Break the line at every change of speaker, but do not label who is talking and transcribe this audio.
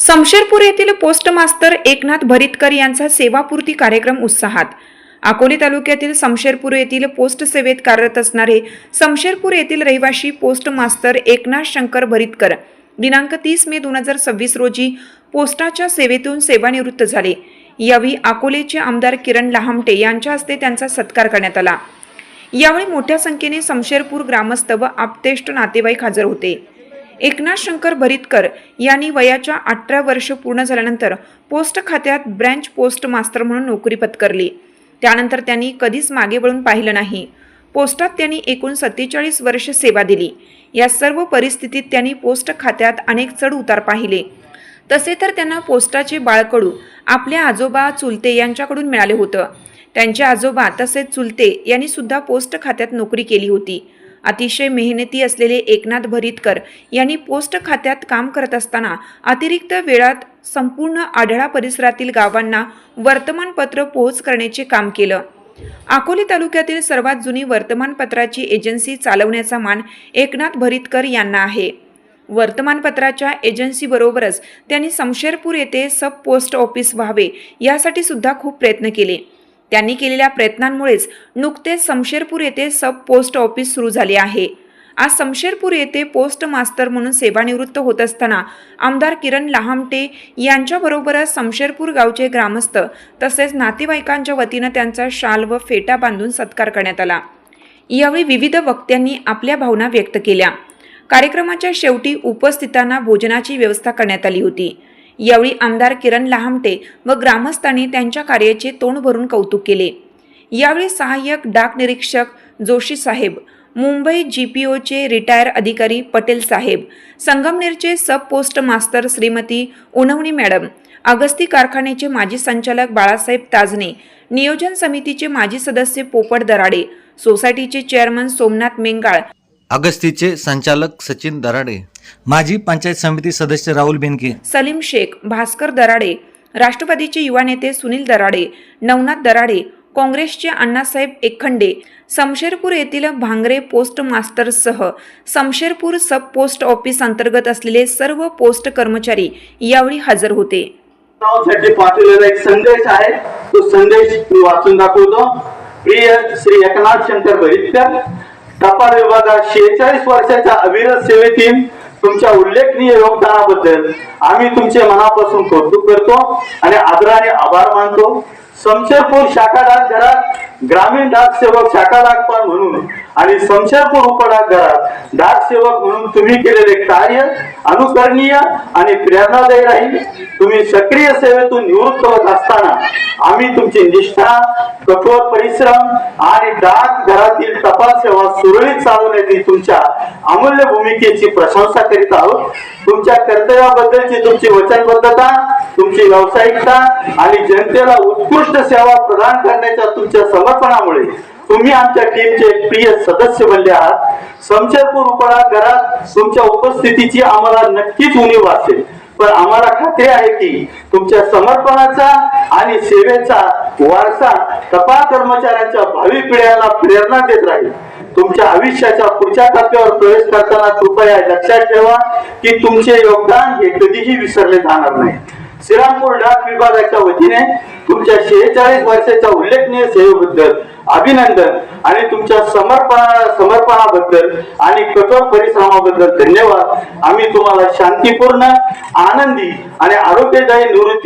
समशेरपूर येथील post master Eknath भरितकर यांचा सेवापूर्ती कार्यक्रम उत्साहात। अकोले तालुक्यातील समशेरपूर येथील पोस्ट सेवेत कार्यरत असणारे समशेरपूर येथील रहिवासी पोस्ट मास्तर एकनाथ शंकर भरितकर दिनांक 30 मे 2026 रोजी पोस्टाच्या सेवेतून सेवानिवृत्त झाले। यावेळी अकोलेचे आमदार किरण लहामटे यांच्या हस्ते त्यांचा सत्कार करण्यात आला। यावेळी मोठ्या संख्येने समशेरपूर ग्रामस्थ व आप्तेष्ट नातेवाईक हजर होते। एकनाथ शंकर भरितकर यांनी वयाच्या 18 वर्ष पूर्ण झाल्यानंतर पोस्ट खात्यात ब्रँच पोस्ट मास्तर म्हणून नोकरी पत्करली। त्यानंतर त्यांनी कधीच मागे वळून पाहिलं नाही। पोस्टात त्यांनी एकूण 47 वर्ष सेवा दिली। या सर्व परिस्थितीत त्यांनी पोस्ट खात्यात अनेक चढ उतार पाहिले। तसे तर त्यांना पोस्टाचे बाळकडू आपल्या आजोबा चुलते यांच्याकडून मिळाले होतं। त्यांचे आजोबा तसेच चुलते यांनी सुद्धा पोस्ट खात्यात नोकरी केली होती। अतिशय मेहनती असलेले एकनाथ भरितकर यांनी पोस्ट खात्यात काम करत असताना अतिरिक्त वेळात संपूर्ण आढळा परिसरातील गावांना वर्तमानपत्र पोहोच करण्याचे काम केलं। अकोले तालुक्यातील सर्वात जुनी वर्तमानपत्राची एजन्सी चालवण्याचा मान एकनाथ भरितकर यांना आहे। वर्तमानपत्राच्या एजन्सीबरोबरच त्यांनी समशेरपूर येथे सब पोस्ट ऑफिस व्हावे यासाठी सुद्धा खूप प्रयत्न केले। त्यांनी केलेल्या प्रयत्नांमुळेच नुकतेच समशेरपूर येथे सब पोस्ट ऑफिस सुरू झाले आहे। आज समशेरपूर येथे पोस्ट मास्तर म्हणून सेवानिवृत्त होत असताना आमदार किरण लहामटे यांच्याबरोबरच समशेरपूर गावचे ग्रामस्थ तसेच नातेवाईकांच्या वतीनं त्यांचा शाल व फेटा बांधून सत्कार करण्यात आला। यावेळी विविध वक्त्यांनी आपल्या भावना व्यक्त केल्या। कार्यक्रमाच्या शेवटी उपस्थितांना भोजनाची व्यवस्था करण्यात आली होती। यावेळी आमदार किरण लहामटे व ग्रामस्थांनी त्यांच्या कार्याचे तोंड भरून कौतुक केले। यावेळी सहाय्यक डाक निरीक्षक जोशी साहेब, मुंबई GPOचे रिटायर अधिकारी पटेल साहेब, संगमनेरचे सब post master Shrimati उनवणी madam, Agasti कारखान्याचे माजी संचालक बाळासाहेब ताजने, नियोजन समितीचे माजी सदस्य पोपट दराडे, सोसायटीचे चेअरमन सोमनाथ मेंगाळ,
अगस्तीचे संचालक सचिन दराडे,
माजी पंचायत समिती सदस्य राहुल बेनके,
सलीम शेख, भास्कर दराडे, राष्ट्रवादीचे युवा नेते सुनील दराडे, नवनाथ दराडे, काँग्रेसचे अण्णासाहेब एकखंडे, समशेरपूर येथील भांगरे पोस्ट मास्टरसह समशेरपूर सब पोस्ट ऑफिस अंतर्गत असलेले सर्व पोस्ट कर्मचारी यावेळी हजर होते।
पाठवलेला एक संदेश आहे, तो संदेश मी वाचून दाखवतो। प्रिय श्री एकनाथ शंकर भरितकर, टपाल विभागात 46 वर्षाच्या अविरत सेवेतील तुमच्या उल्लेखनीय योगदानाबद्दल आम्ही तुमचे मनापासून कौतुक करतो आणि आदराने आभार मानतो। समशेरपूर शाखा डाकघरात ग्रामीण डाक सेवक शाखा डाकपाल म्हणून आणि समशेरपूर उपडाकघरात डाक सेवक म्हणून तुम्ही केलेले कार्य अनुकरणीय आणि प्रेरणादायी राहील। तुम्ही सक्रिय सेवेतून निवृत्त होत असताना आम्ही तुमची निष्ठा, कठोर परिश्रम आणि डाकघरातील टपाल सेवा सुरळीत चालवण्याची तुमच्या अमूल्य भूमिकेची प्रशंसा करीत आहोत। तुमच्या कर्तव्याबद्दलची तुमची वचनबद्धता, तुमची व्यावसायिकता आणि जनतेला उत्कृष्ट सेवा प्रदान करण्याच्या तुमच्या समर्पणामुळे तुम्ही आमच्या टीमचे प्रिय सदस्य बनले आहात। समशेरपूर उपडाकघरात तुमच्या उपस्थितीची आम्हाला नक्कीच उणीव असेल, पण आम्हाला खात्री आहे की तुमच्या समर्पणाचा आणि सेवेचा वारसा टपाल कर्मचाऱ्यांच्या भावी पिढ्यांना प्रेरणा देत राहील। तुमच्या आयुष्याच्या पुढच्या टप्प्यावर प्रवेश करताना कृपया लक्षात ठेवा की तुमचे योगदान हे कधीही विसरले जाणार नाही। श्रीरामपूर डाक विभागाच्या वतीने तुमच्या 46 वर्षाच्या उल्लेखनीय सेवेबद्दल अभिनंदन आणि तुमच्या समर्पणाबद्दल आणि कठोर परिश्रमाबद्दल धन्यवाद। आम्ही तुम्हाला शांतीपूर्ण, आनंदी आणि आरोग्यदायी निवृत्ती